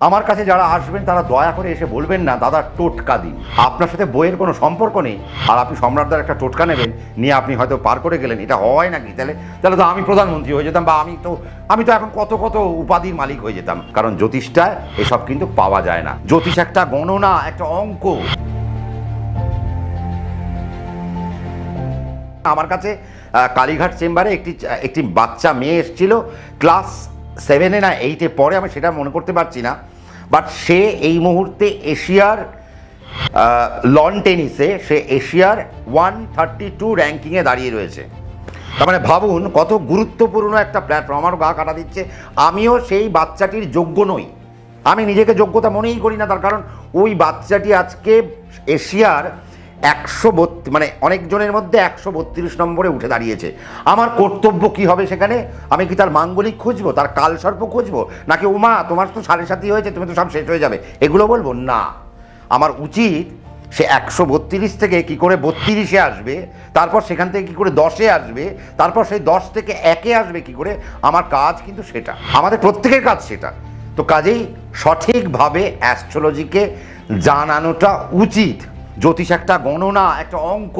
আমার কাছে যারা আসবেন তারা দয়া করে এসে বলবেন না দাদা টোটকা দিন। আপনার সাথে বইয়ের কোনো সম্পর্ক নেই আর আপনি সম্রাটদার একটা টোটকা নেবেন, নিয়ে আপনি হয়তো পার করে গেলেন। এটা হয় নাকি? তাহলে তো আমি প্রধানমন্ত্রী হয়ে যেতাম, বা আমি তো এখন কত কত উপাধির মালিক হয়ে যেতাম। কারণ জ্যোতিষটা এসব কিন্তু পাওয়া যায় না। জ্যোতিষ একটা গণনা, একটা অঙ্ক। আমার কাছে কালীঘাট চেম্বারে একটি বাচ্চা মেয়ে এসেছিল, ক্লাস 7 না 8 পরে, আমি সেটা মনে করতে পারছি না। বাট সে এই মুহূর্তে এশিয়ার লন টেনিসে সে এশিয়ার 132 র্যাঙ্কিংয়ে দাঁড়িয়ে রয়েছে। তার মানে ভাবুন কত গুরুত্বপূর্ণ একটা প্ল্যাটফর্ম। আমারও গা কাটা দিচ্ছে, আমিও সেই বাচ্চাটির যোগ্য নই। আমি নিজেকে যোগ্যতা মনেই করি না, তার কারণ ওই বাচ্চাটি আজকে এশিয়ার 132 মানে অনেকজনের মধ্যে 132 নম্বরে উঠে দাঁড়িয়েছে। আমার কর্তব্য কি হবে সেখানে? আমি কি তার মাঙ্গলিক খুঁজবো, তার কালসর্প খুঁজবো, নাকি উমা তোমার তো 7.5 হয়েছে, তুমি তো সব শেষ হয়ে যাবে, এগুলো বলবো? না, আমার উচিত সে 132 থেকে কি করে 32-এ আসবে, তারপর সেখান থেকে কি করে 10-এ আসবে, তারপর সেই 10 থেকে 1-এ আসবে কি করে। আমার কাজ কিন্তু সেটা, আমাদের প্রত্যেকের কাজ সেটা। তো কাজেই সঠিকভাবে অ্যাস্ট্রোলজিকে জানানোটা উচিত। জ্যোতিষ একটা গণনা, একটা অঙ্ক,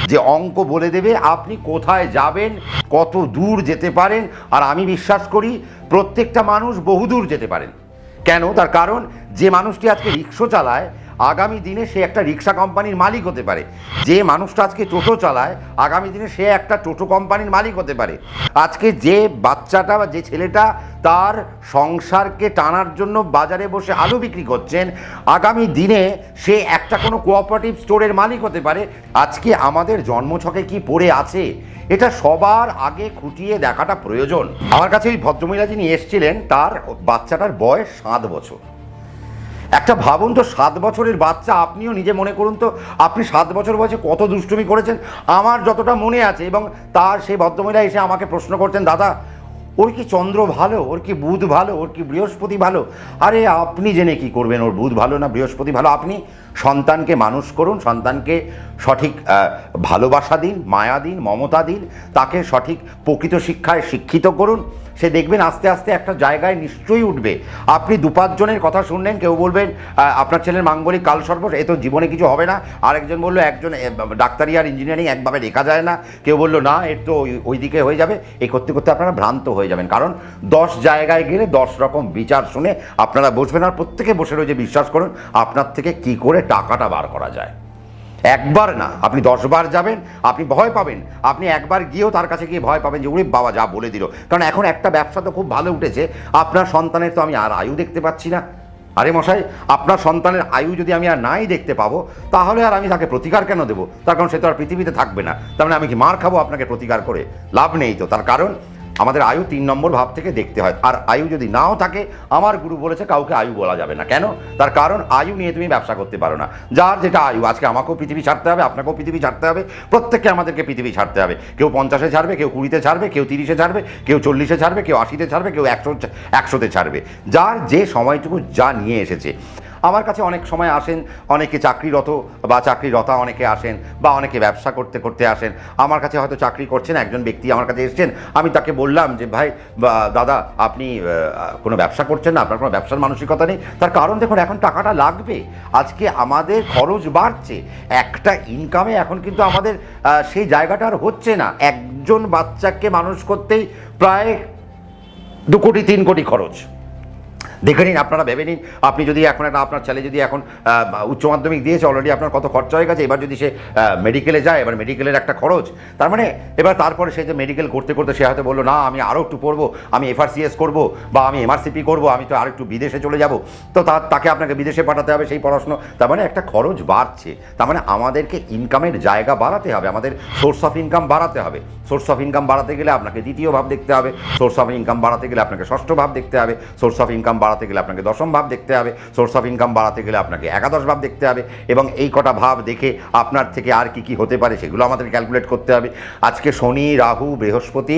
যে অঙ্ক বলে দেবে আপনি কোথায় যাবেন, কত দূর যেতে পারেন। আর আমি বিশ্বাস করি প্রত্যেকটা মানুষ বহুদূর যেতে পারেন। কেন? তার কারণ যে মানুষটি আজকে রিক্সা চালায়, আগামী দিনে সে একটা রিক্সা কোম্পানির মালিক হতে পারে। যে মানুষটা আজকে টোটো চালায়, আগামী দিনে সে একটা টোটো কোম্পানির মালিক হতে পারে। আজকে যে বাচ্চাটা বা যে ছেলেটা তার সংসারকে টানার জন্য বাজারে বসে আলু বিক্রি করছেন, আগামী দিনে সে একটা কোনো কোঅপারেটিভ স্টোরের মালিক হতে পারে। আজকে আমাদের জন্মছকে কি পড়ে আছে, এটা সবার আগে খুঁটিয়ে দেখাটা প্রয়োজন। আমার কাছে ওই ভদ্রমহিলা যিনি এসেছিলেন, তার বাচ্চাটার বয়স 7 বছর। একটা ভাবুন তো, 7 বছরের বাচ্চা। আপনিও নিজে মনে করুন তো, আপনি 7 বছর বয়সে কত দুষ্টুমি করেছেন। আমার যতটা মনে আছে, এবং তার সেই ভদ্রমহিলা এসে আমাকে প্রশ্ন করছেন, দাদা ওর কি চন্দ্র ভালো, ওর কি বুধ ভালো, ওর কি বৃহস্পতি ভালো? আরে আপনি জেনে কি করবেন ওর বুধ ভালো না বৃহস্পতি ভালো? আপনি সন্তানকে মানুষ করুন, সন্তানকে সঠিক ভালোবাসা দিন, মায়া দিন, মমতা দিন, তাকে সঠিক প্রকৃত শিক্ষায় শিক্ষিত করুন। সে দেখবেন আস্তে আস্তে একটা জায়গায় নিশ্চয়ই উঠবে। আপনি 2-5 জনের কথা শুনলেন, কেউ বলবেন আপনার ছেলের মাঙ্গলিক কালসর্প, এ তো জীবনে কিছু হবে না। আরেকজন বললো একজন ডাক্তারি আর ইঞ্জিনিয়ারিং একভাবে রেখা যায় না। কেউ বললো না, এর তো ওই দিকে হয়ে যাবে। এই করতে করতে আপনারা ভ্রান্ত হয়ে যাবেন। কারণ 10 জায়গায় গেলে 10 রকম বিচার শুনে আপনারা বসবেন, আর প্রত্যেকে বসে রয়েছে বিশ্বাস করুন আপনার থেকে কি করে টাকাটা বার করা যায়। একবার না, আপনি 10 বার যাবেন, আপনি ভয় পাবেন। আপনি একবার গিয়েও তার কাছে গিয়ে ভয় পাবেন যে ওরে বাবা যা বলে দিল। কারণ এখন একটা ব্যবসা তো খুব ভালো উঠেছে, আপনার সন্তানের তো আমি আর আয়ু দেখতে পাচ্ছি না। আরে মশাই, আপনার সন্তানের আয়ু যদি আমি আর নাই দেখতে পাবো, তাহলে আর আমি তাকে প্রতিকার কেন দেবো? তার কারণ সে তো আর পৃথিবীতে থাকবে না। তার মানে আমি কি মার খাবো আপনাকে প্রতিকার করে? লাভ নেই তো। তার কারণ আমাদের আয়ু 3 নম্বর ভাব থেকে দেখতে হয়। আর আয়ু যদি নাও থাকে, আমার গুরু বলেছে কাউকে আয়ু বলা যাবে না। কেন? তার কারণ আয়ু নিয়ে তুমি ব্যবসা করতে পারো না। যার যেটা আয়ু, আজকে আমাকেও পৃথিবী ছাড়তে হবে, আপনাকেও পৃথিবী ছাড়তে হবে, প্রত্যেককে আমাদেরকে পৃথিবী ছাড়তে হবে। কেউ 50-এ ছাড়বে, কেউ 20-তে ছাড়বে, কেউ 30-এ ছাড়বে, কেউ 40-এ ছাড়বে, কেউ 80-তে ছাড়বে, কেউ 100-তে ছাড়বে। যার যে সময়টুকু যা নিয়ে এসেছে। আমার কাছে অনেক সময় আসেন অনেকে চাকরিরত বা চাকরিরতা, অনেকে আসেন বা অনেকে ব্যবসা করতে করতে আসেন। আমার কাছে হয়তো চাকরি করছেন একজন ব্যক্তি আমার কাছে এসেছেন, আমি তাকে বললাম যে ভাই বা দাদা আপনি কোনো ব্যবসা করছেন না, আপনার কোনো ব্যবসার মানসিকতা নেই। তার কারণ দেখুন, এখন টাকাটা লাগবে। আজকে আমাদের খরচ বাড়ছে, একটা ইনকামে এখন কিন্তু আমাদের সেই জায়গাটা আর হচ্ছে না। একজন বাচ্চাকে মানুষ করতেই প্রায় 2 কোটি 3 কোটি খরচ। দেখে নিন, আপনারা ভেবে নিন, আপনি যদি এখন আপনার ছেলে যদি এখন উচ্চ মাধ্যমিক দিয়েছে, অলরেডি আপনার কত খরচা হয়ে গেছে। এবার যদি সে মেডিকেলে যায়, এবার মেডিকেলের একটা খরচ। তার মানে এবার তারপরে সে যে মেডিকেল করতে করতে সে হয়তো বললো না আমি আরও একটু পড়বো, আমি FRCS করবো বা আমি MRCP করবো, আমি তো আর একটু বিদেশে চলে যাব। তো তাকে আপনাকে বিদেশে পাঠাতে হবে সেই পড়াশুনো। তার মানে একটা খরচ বাড়ছে। তার মানে আমাদেরকে ইনকামের জায়গা বাড়াতে হবে, আমাদের সোর্স অফ ইনকাম বাড়াতে হবে। সোর্স অফ ইনকাম বাড়াতে গেলে আপনাকে 2য় ভাব দেখতে হবে, সোর্স অফ ইনকাম বাড়াতে গেলে আপনাকে 6ষ্ঠ ভাব দেখতে হবে, সোর্স অফ ইনকাম বাড়াতে গেলে আপনাকে 10ম ভাব দেখতে হবে, সোর্স অফ ইনকাম বাড়াতে গেলে আপনাকে 11 ভাব দেখতে হবে। এবং এই কটা ভাব দেখে আপনার থেকে আর কি কি হতে পারে সেগুলো আমাদের ক্যালকুলেট করতে হবে। আজকে শনি, রাহু, বৃহস্পতি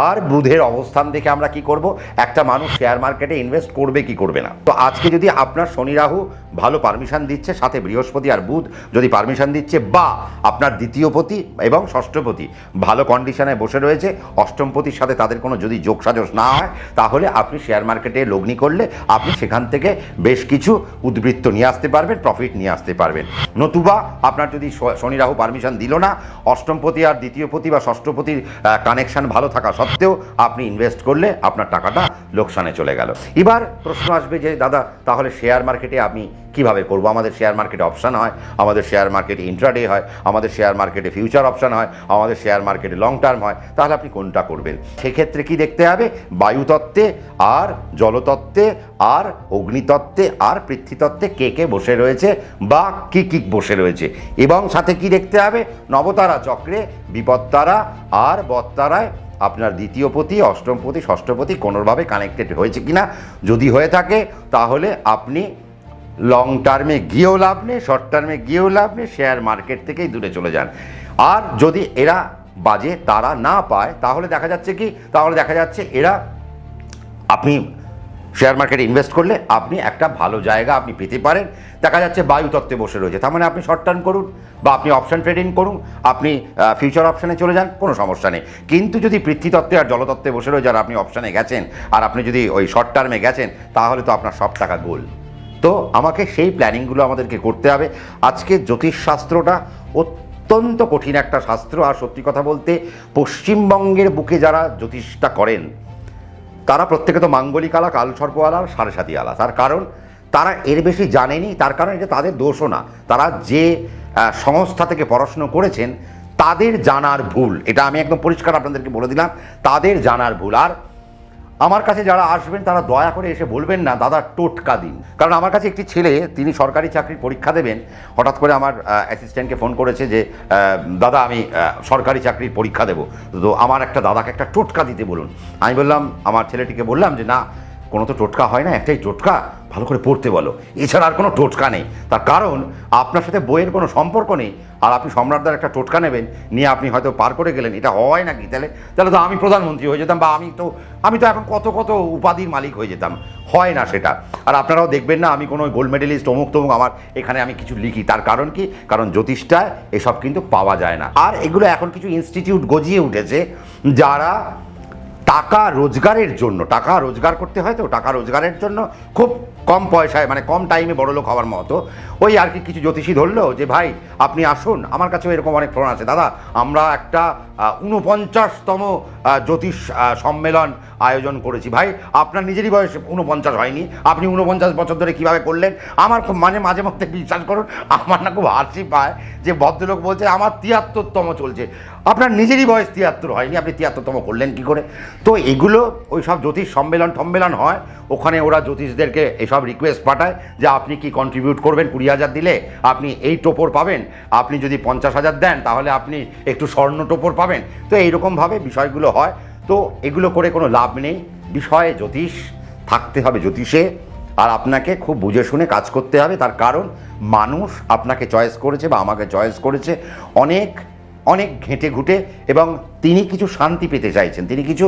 আর বুধের অবস্থান দেখে আমরা কি করব, একটা মানুষ শেয়ার মার্কেটে ইনভেস্ট করবে কি করবে না। তো আজকে যদি আপনার শনি রাহু ভালো পারমিশন দিচ্ছে, সাথে বৃহস্পতি আর বুধ যদি পারমিশন দিচ্ছে, বা আপনার 2য় পতি এবং 6ষ্ঠ পতি ভালো কন্ডিশনে বসে রয়েছে, 8ম পতির সাথে তাদের কোনো যদি যোগ সাজস না হয়, তাহলে আপনি শেয়ার মার্কেটে লগ্নি করলে আপনি সেখান থেকে বেশ কিছু উদ্বৃত্ত নিয়ে আসতে পারবেন, প্রফিট নিয়ে আসতে পারবেন। নতুবা আপনার যদি শনি রাহু পারমিশন দিল না, অষ্টমপতি আর দ্বিতীয়পতি বা ষষ্ঠপতির কানেকশন ভালো থাকা সত্ত্বেও আপনি ইনভেস্ট করলে আপনার টাকাটা লোকসানে চলে গেল। এবার প্রশ্ন আসবে যে দাদা তাহলে শেয়ার মার্কেটে আমি কিভাবে করব? আমাদের শেয়ার মার্কেটে অপশান হয়, আমাদের শেয়ার মার্কেটে ইন্ট্রাডে হয়, আমাদের শেয়ার মার্কেটে ফিউচার অপশান হয়, আমাদের শেয়ার মার্কেটে লং টার্ম হয়, তাহলে আপনি কোনটা করবেন? সেক্ষেত্রে কি দেখতে হবে? বায়ুতত্ত্বে আর জলতত্ত্বে আর অগ্নিতত্ত্বে আর পৃথ্বীতত্ত্বে কে কে বসে রয়েছে বা কি কি বসে রয়েছে, এবং সাথে কি দেখতে হবে? নবতারা চক্রে বিপত্তারা আর বত্তারায় আপনার দ্বিতীয়পতি, অষ্টমপতি, ষষ্ঠপতি কোনোভাবে কানেক্টেড হয়েছে কিনা। যদি হয়ে থাকে তাহলে আপনি লং টার্মে গিয়েও লাভ নেই, শর্ট টার্মে গিয়েও লাভ নেই, শেয়ার মার্কেট থেকেই দূরে চলে যান। আর যদি এরা বাজে তারা না পায় তাহলে দেখা যাচ্ছে কি, তাহলে দেখা যাচ্ছে এরা আপনি শেয়ার মার্কেটে ইনভেস্ট করলে আপনি একটা ভালো জায়গা আপনি পেতে পারেন। দেখা যাচ্ছে বায়ুতত্ত্বে বসে রয়েছে, তার মানে আপনি শর্ট টার্ম করুন বা আপনি অপশান ট্রেডিং করুন, আপনি ফিউচার অপশানে চলে যান, কোনো সমস্যা নেই। কিন্তু যদি পৃথ্বীতত্ত্বে আর জলতত্ত্বে বসে রয়েছে আর আপনি অপশানে গেছেন আর আপনি যদি ওই শর্ট টার্মে গেছেন তাহলে তো আপনার সব টাকা গোল। তো আমাকে সেই প্ল্যানিংগুলো আমাদেরকে করতে হবে। আজকে জ্যোতিষশাস্ত্রটা অত্যন্ত কঠিন একটা শাস্ত্র, আর সত্যি কথা বলতে পশ্চিমবঙ্গের বুকে যারা জ্যোতিষটা করেন তারা প্রত্যেকে তো মাঙ্গলিক আলা, কালসর্প আলা, সাড়ে সাতি আলা। তার কারণ তারা এর বেশি জানেনি, তার কারণ এটা তাদের দোষও না, তারা যে সংস্থা থেকে পড়াশুনো করেছেন তাদের জানার ভুল। এটা আমি একদম পরিষ্কার আপনাদেরকে বলে দিলাম, তাদের জানার ভুল। আর আমার কাছে যারা আসবেন তারা দয়া করে এসে বলবেন না দাদা টোটকা দিন, কারণ আমার কাছে একটি ছেলে, তিনি সরকারি চাকরির পরীক্ষা দেবেন, হঠাৎ করে আমার অ্যাসিস্ট্যান্টকে ফোন করেছে যে দাদা আমি সরকারি চাকরির পরীক্ষা দেবো, তো আমার একটা দাদাকে একটা টোটকা দিতে বলুন। আমি বললাম, আমার ছেলেটিকে বললাম যে না, কোনো তো টোটকা হয় না, একটাই টোটকা, ভালো করে পড়তে বলো, এছাড়া আর কোনো টোটকা নেই। তার কারণ আপনার সাথে বইয়ের কোনো সম্পর্ক নেই, আর আপনি সম্রাটদার একটা টোটকা নেবেন, নিয়ে আপনি হয়তো পার করে গেলেন, এটা হয় নাকি? তাহলে তো আমি প্রধানমন্ত্রী হয়ে যেতাম, বা আমি তো এখন কত কত উপাধির মালিক হয়ে যেতাম। হয় না সেটা। আর আপনারাও দেখবেন না আমি কোনো গোল্ড মেডেলিস্ট অমুক তমুক আমার এখানে আমি কিছু লিখি, তার কারণ কি? কারণ জ্যোতিষটায় এসব কিন্তু পাওয়া যায় না। আর এগুলো এখন কিছু ইনস্টিটিউট গজিয়ে উঠেছে যারা টাকা রোজগারের জন্য, টাকা রোজগার করতে হয়, তো টাকা রোজগারের জন্য খুব কম পয়সায় মানে কম টাইমে বড়লোক হওয়ার মতো ওই আর কি কিছু জ্যোতিষী ধরলো যে ভাই আপনি আসুন, আমার কাছেও এরকম অনেক ফোন আছে, দাদা আমরা একটা 49তম জ্যোতিষ সম্মেলন আয়োজন করেছি। ভাই আপনার নিজেরই বয়স 49 হয়নি, আপনি 49 বছর ধরে কীভাবে করলেন? আমার খুব মাঝে মধ্যে বিশ্বাস করুন আমার না খুব হাসি পায় যে ভদ্রলোক বলছে আমার 73তম চলছে। আপনার নিজেরই বয়স 73 হয়নি, আপনি 73তম করলেন কী করে? তো এগুলো ওই সব জ্যোতিষ সম্মেলন হয়, ওখানে ওরা জ্যোতিষদেরকে এসব রিকোয়েস্ট পাঠায় যে আপনি কি কন্ট্রিবিউট করবেন, 20,000 দিলে আপনি এই টোপর পাবেন, আপনি যদি 50,000 দেন তাহলে আপনি একটু স্বর্ণ টোপর পাবেন। তো এইরকমভাবে বিষয়গুলো হয়। তো এগুলো করে কোনো লাভ নেই। বিষয়ে জ্যোতিষ থাকতে হবে জ্যোতিষে, আর আপনাকে খুব বুঝে শুনে কাজ করতে হবে। তার কারণ মানুষ আপনাকে চয়েস করেছে বা আমাকে চয়েস করেছে অনেক অনেক ঘেঁটে ঘুটে, এবং তিনি কিছু শান্তি পেতে চাইছেন, তিনি কিছু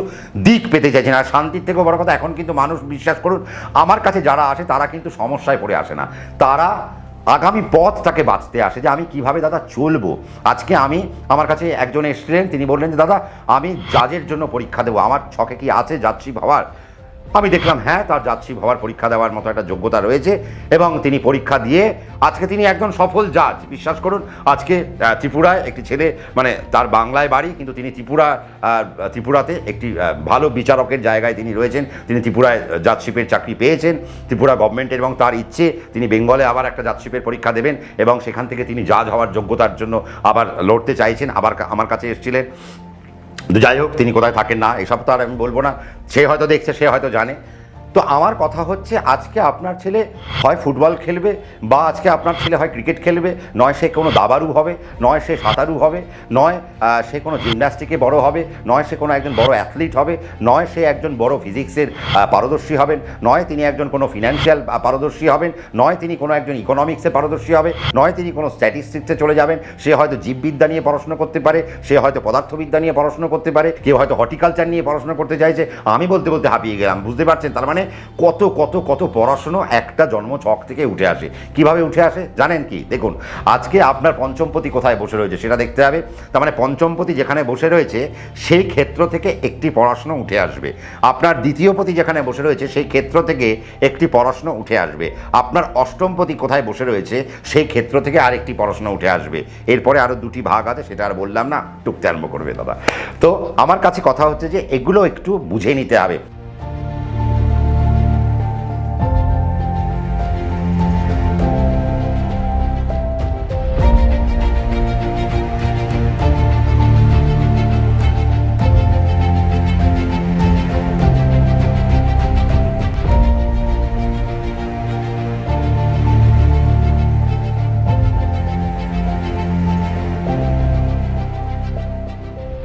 দিক পেতে চাইছেন। আর শান্তির থেকেও বড় কথা, এখন কিন্তু মানুষ বিশ্বাস করুন আমার কাছে যারা আসে তারা কিন্তু সমস্যায় পড়ে আসে না, তারা আগামী পথ তাকে বাঁচতে আসে যে আমি কিভাবে দাদা চলবো। আজকে আমার কাছে একজন এসেছিলেন, তিনি বললেন যে দাদা আমি জাজের জন্য পরীক্ষা দেবো, আমার ছকে কি আছে যাচ্ছি ভাবার? আমি দেখলাম হ্যাঁ তার যাচ্ছি ভাবার পরীক্ষা দেওয়ার মতো একটা যোগ্যতা রয়েছে, এবং তিনি পরীক্ষা দিয়ে আজকে তিনি একজন সফল জাজ। বিশ্বাস করুন আজকে ত্রিপুরায় একটি ছেলে, মানে তার বাংলায় বাড়ি কিন্তু তিনি ত্রিপুরাতে একটি ভালো বিচারকের জায়গায় তিনি রয়েছেন, তিনি ত্রিপুরায় জাজশিপের চাকরি পেয়েছেন ত্রিপুরা গভর্নমেন্টের, এবং তার ইচ্ছে তিনি বেঙ্গলে আবার একটা জাজশিপের পরীক্ষা দেবেন এবং সেখান থেকে তিনি জাজ হওয়ার যোগ্যতার জন্য আবার লড়তে চাইছেন, আবার আমার কাছে এসেছিলেন। যাই হোক, তিনি কোথায় থাকেন না এসব তো আর আমি বলবো না, সে হয়তো দেখছে, সে হয়তো জানে। তো আমার কথা হচ্ছে আজকে আপনার ছেলে হয় ফুটবল খেলবে, বা আজকে আপনার ছেলে হয় ক্রিকেট খেলবে, নয় সে কোনো দাবারু হবে, নয় সে সাঁতারু হবে, নয় সে কোনো জিমন্যাস্টিকে বড় হবে, নয় সে কোনো একজন বড় অ্যাথলিট হবে, নয় সে একজন বড় ফিজিক্সের পারদর্শী হবেন, নয় তিনি একজন কোনো ফিনান্সিয়াল পারদর্শী হবেন, নয় তিনি কোনো একজন ইকোনমিক্সে পারদর্শী হবে, নয় তিনি কোনো স্ট্যাটিস্টিক্সে চলে যাবেন। সে হয়তো জীববিদ্যা নিয়ে পড়াশোনা করতে পারে, সে হয়তো পদার্থবিদ্যা নিয়ে পড়াশোনা করতে পারে, কেউ হয়তো হর্টিকালচার নিয়ে পড়াশোনা করতে চাইছে। আমি বলতে হাঁপিয়ে গেলাম, বুঝতে পারছেন? তার মানে মানে কত কত কত পড়াশুনো একটা জন্মছক থেকে উঠে আসে। কিভাবে উঠে আসে জানেন কি? দেখুন, আজকে আপনার পঞ্চমপতি কোথায় বসে রয়েছে সেটা দেখতে হবে। তার মানে পঞ্চমপতি যেখানে বসে রয়েছে সেই ক্ষেত্র থেকে একটি পড়াশুনো উঠে আসবে। আপনার দ্বিতীয়পতি যেখানে বসে রয়েছে সেই ক্ষেত্র থেকে একটি পড়াশুনো উঠে আসবে। আপনার অষ্টমপতি কোথায় বসে রয়েছে সেই ক্ষেত্র থেকে আরেকটি পড়াশুনো উঠে আসবে। এরপরে আরও দুটি ভাগ আছে, সেটা আর বললাম না, টুকতে আরম্ভ করবে দাদা। তো আমার কাছে কথা হচ্ছে যে এগুলো একটু বুঝে নিতে হবে।